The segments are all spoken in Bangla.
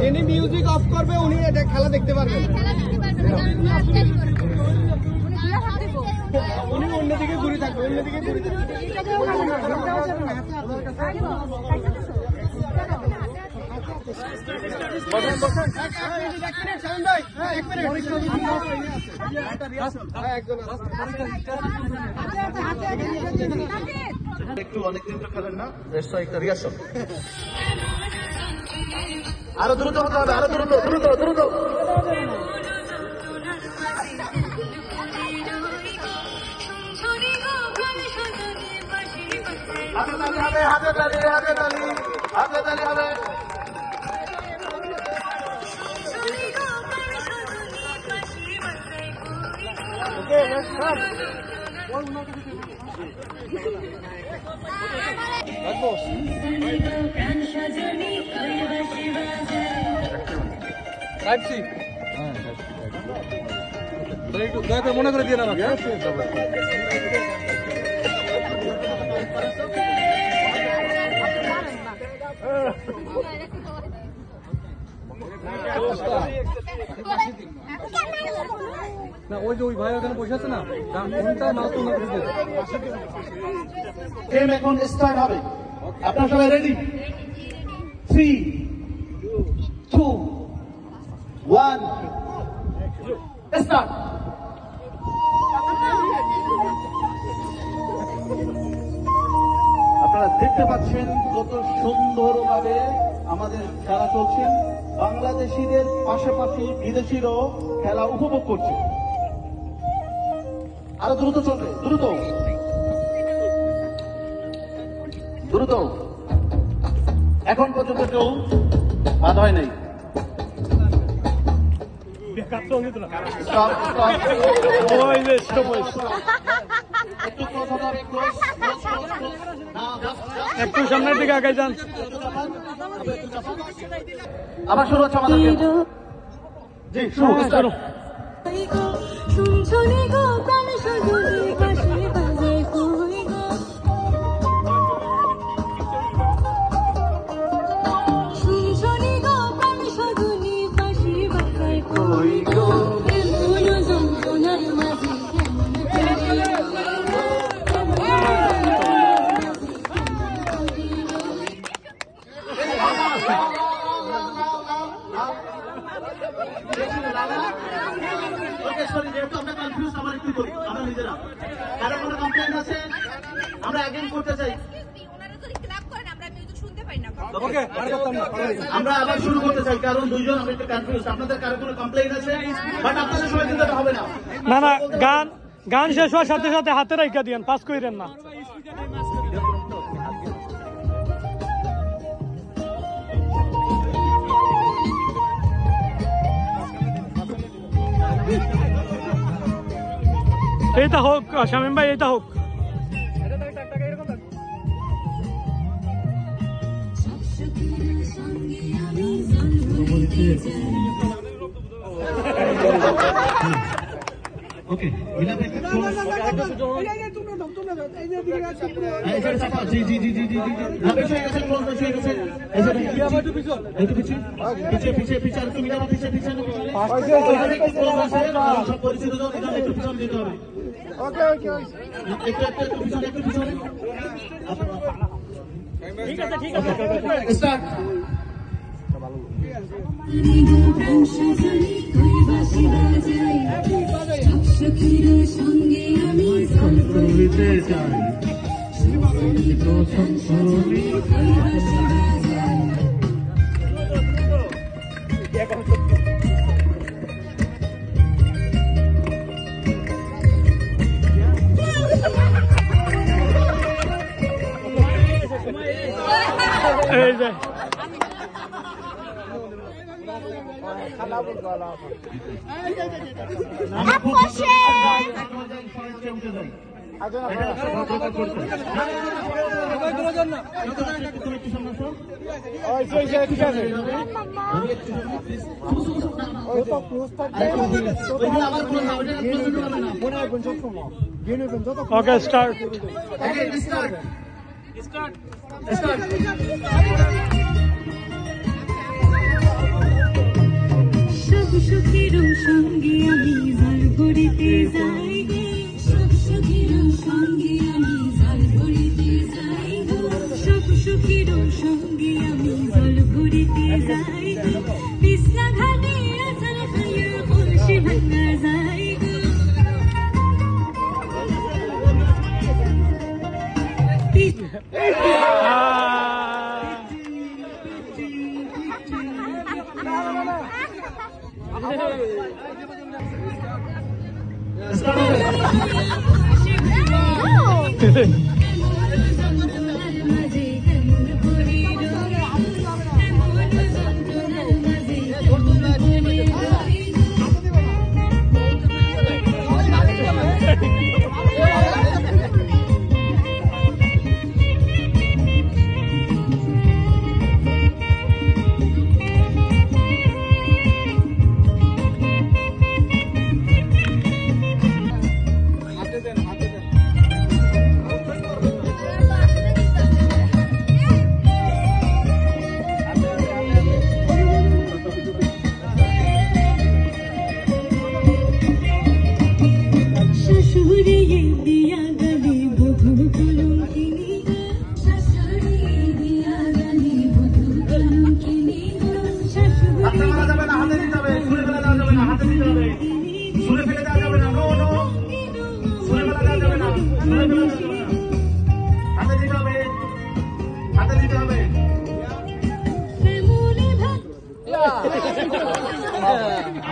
যিনি মিউজিক অফ করবে উনি এটা খেলা দেখতে পারবেন। উনি অন্যদিকে ঘুরে থাকবে, অন্যদিকে ঘুরে থাকবে। একটু অনেকদিন তো খেলেন না, একটা রিহার্সাল। আরো দ্রুত হতে হবে, আরো দ্রুত দ্রুত দ্রুত। হাতে তালি হবে, হাতে তালি, হাতে তালি, হাতে তালি হবে। একটু দয়া করে মনে করে দিয়ে আমাকে। না ওই যে ওই ভাই ওখানে বসে আছে না, গেম এখন স্টার্ট হবে। আপনারা সবাই রেডি? 3, 2, 1 স্টার্ট। আপনারা দেখতে পাচ্ছেন কত সুন্দরভাবে আমাদের খেলা চলছে। বাংলাদেশিদের পাশাপাশি বিদেশিরাও খেলা উপভোগ করছে। আরো দ্রুত চলবে, দ্রুত দ্রুত। এখন পর্যন্ত কেউ বাদ হয় নাই। একটু সামনের দিকে আগে যান। আবার শুরু হচ্ছে আমাদের জি শুরু। আমরা অ্যাগেইন করতে চাই, আমরা আবার শুরু করতে চাই, কারণ দুইজন আমরা একটু কনফিউজ। আপনাদের কারো কোনো কমপ্লেইন আছে? বাট আপনাদের সময় কিন্তু হবে না। না না, গান শেষ হওয়ার সাথে সাথে হাতে রাইখা দিয়েন, পাস কইরেন না। এইটা হোক শামীম ভাই, এইটা হোক। ওকে জি জি জি জি জি পিছিয়ে পিছিয়ে আর তুমি পিছিয়ে পিছিয়ে পরিচিত একটু পিছনে যেতে হবে। ওকে ওকে একটু পিছনে, একটু পিছনে। ঠিক আছে ঠিক আছে, স্টার্ট। এই যে Okay, start. সব সুখের সঙ্গে আমি জল ভরিতে যাই গো, সব সুখের সঙ্গে আমি জল ভরিতে যাই গো, সব সুখের সঙ্গে আমি জল ভরিতে যাই গো, বিছনা ঘাটে আছাড় খাইয়া কলসি ভাঙা যাই গো।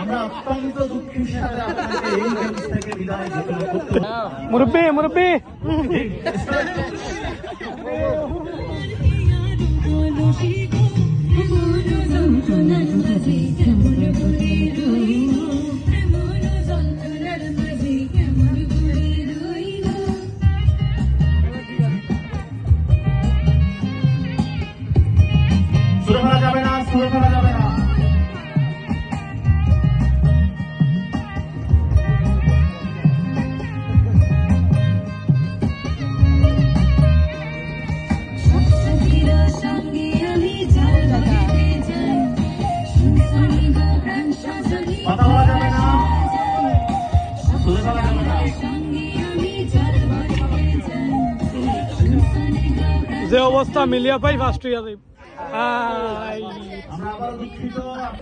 আমরা অত্যন্ত দুঃখের সাথে আপনাকে এই গেমস থেকে বিদায় ঘোষণা করতে মুরব্বি মুরব্বি সুরে ফেলা যাবে না, সুরে ফেলা যাবে না। কথা বলা যাবে না, সুরে ফেলা যাবে না। যে অবস্থা মিলিয়া পাই ফার্স্ট হইয়া যাই। আমরা আবার দুঃখিত,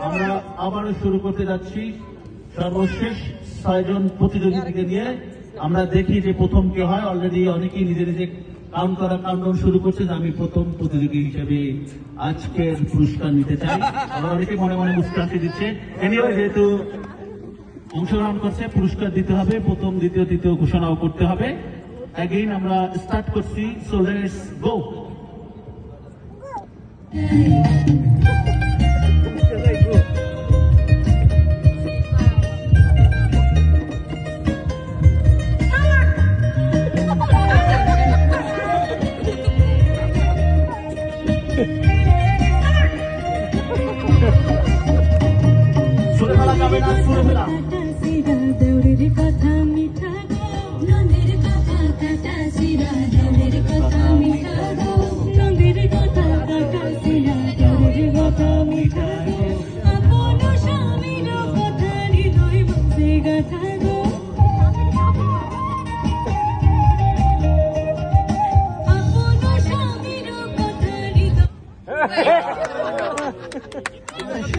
আমরা আবারও শুরু করতে যাচ্ছি সর্বশেষ 6 জন প্রতিযোগীকে নিয়ে। আমরা দেখি যে প্রথম কে হয়। অলরেডি অনেকেই নিজে নিজে কাউন্টডাউন শুরু করছে যে আমি প্রথম প্রতিযোগী হিসেবে আজকের পুরস্কার নিতে চাই। আবার অনেকে মনে মনে মুস্কান দিচ্ছে। এনিওয়ে, যেহেতু অংশগ্রহণ করছে, পুরস্কার দিতে হবে, প্রথম দ্বিতীয় তৃতীয় ঘোষণাও করতে হবে। অ্যাগেইন আমরা স্টার্ট করছি, সো লেটস গো। সুরে ফেলা যাবে না, সুরে ফেলা।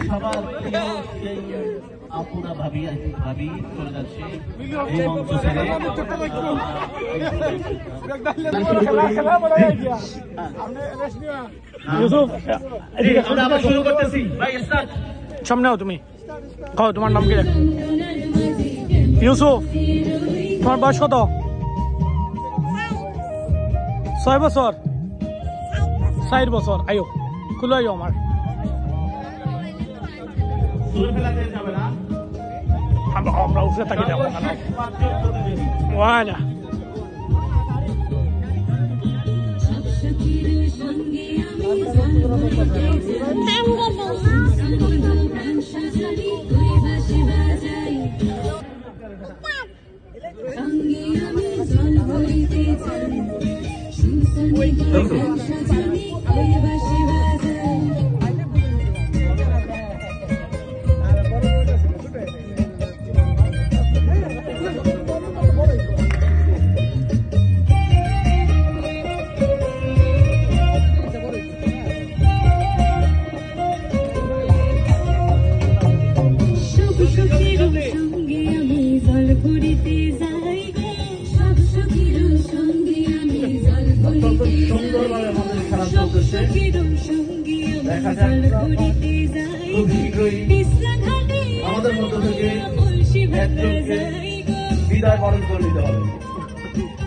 সবার প্রিয় সেই আপুরা ভাবি চলে যাচ্ছে এই মঞ্চ ছেড়ে। ইউসুফ আমরা আবার শুরু করতেছি, ভাই স্টার্ট। সামনে আও তুমি, কও তোমার নাম কি? ইউসুফ, তোমার বয়স কত? 6 বছর, 4 বছর। আয়ো খুলো, আয়ো আমার। সুরে ফেলা যাবে না, আমরা উপরে তাকি যাবো। ওয়ালা সঙ্গে আমি জল ভরিতে চাই। আমাদের মধ্য থেকে একজনকে বিদায় বরণ করে নিতে হবে।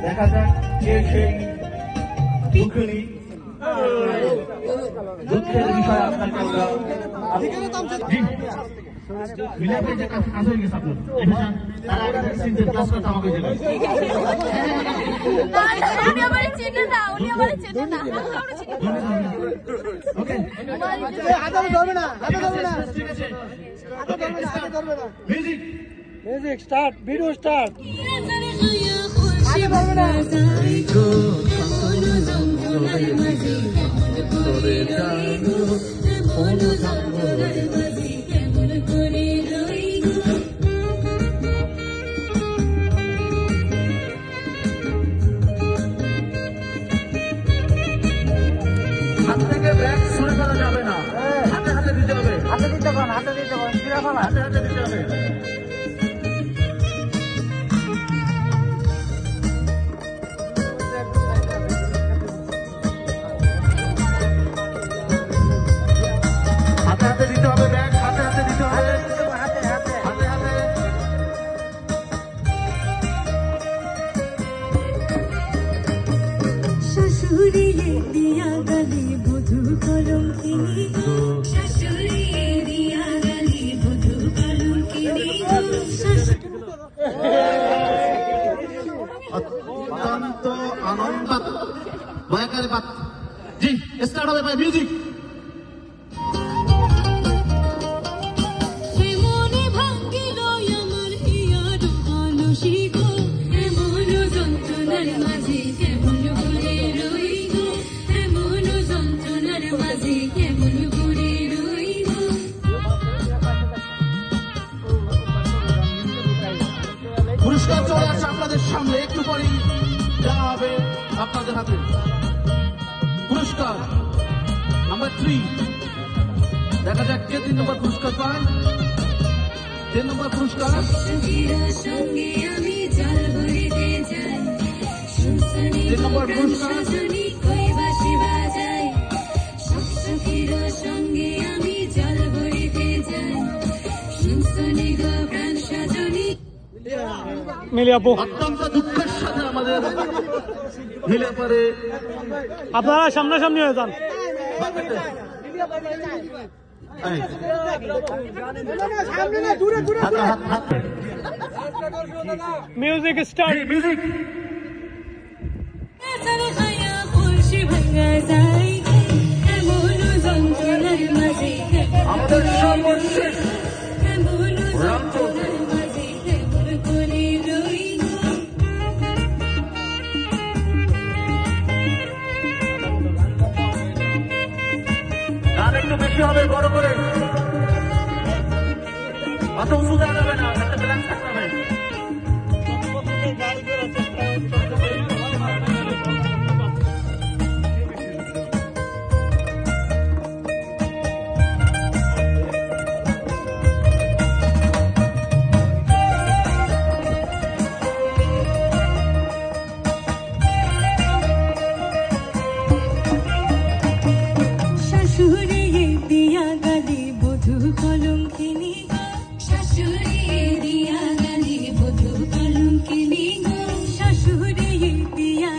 দেখা যাক কে সেই দুঃখিনী। দুঃখের বিষয় আপনাকে আমরা মিলাপে যে কাছে হয়ে গেছে আপনার তারা আগে চিনতে প্লাস কথা আমাকে দেবেন। উনি আমার চেনে না, উনি আমার চেনে না। ওকে আদর ধরবে না, আদর ধরবে না, ঠিক আছে, আদর ধরবে না, আদর ধরবে না। Music music start, video start. আদর ধরবে না। হাত থেকে ব্যাগ ছুঁড়ে ফেলা যাবে না, হাতে হাতে দিতে হবে। হাতে দিতে পারেন, হাতে দিতে পারেন, ফিরা ফেলা। হাতে হাতে দিতে হবে। হাতে হাতে দিতে হবে ব্যাগ, হাতে হাতে দিতে হবে, হাতে হাতে হাতে হাতে। শাশুড়ি দিয়া গলি বধূ কলঙ্কিনী, শাশুড়ি দিয়া গলি বধূ কলঙ্কিনী। অত্যন্ত আনন্দ ভয়কারী বাত। জি স্টার্ট হবে ভাই, মিউজিক। এমনি ভাঙ্গিল আমার হিয়ার মানসী গো, এমন যন্ত্রণার মাঝে কেমন করে রই গো, এমন যন্ত্রণার মাঝে কেমন করে রই গো। পুরস্কার চলে আসছে আপনাদের সামনে, একটু পরেই দেওয়া হবে আপনাদের হাতে পুরস্কার নাম্বার 3। দেখা যাক কে 3 নম্বর পুরস্কার পায়। 3 নম্বর পুরস্কার সখীর সঙ্গে আমি জল ভরিতে যাই, শুনশানি 3 নম্বর পুরস্কার সজনী কই বাঁশি বাজাই। সখীর সঙ্গে আমি জল ভরিতে যাই, শুনশানি গো প্রাণ সজনী। মিলি আপু, অত্যন্ত দুঃখের সাথে আমাদের মিলে পারে আপনারা সামনাসামনি হয়ে যান। সামনে না, দূরে দূরে। Music start. মিউজিক। হায়া খুশি ভাঙা যায়, এমন যন্ত্রণার মাঝে আমাদের সর্বশেষ এমন যন্ত্রণার মাঝে কেমন করে রই গো। গান একটু বেশি হবে, বড় করে, অত উঁচু দেওয়া যাবে না, একটা ব্যালেন্স থাকতে হবে। শাশুড়ি দিয়া গালি বধূ কলঙ্কিনী, শাশুড়ি দিয়া গালি বধূ কলঙ্কিনী গো, শাশুড়ি দিয়া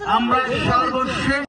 আমরা সর্বশেষ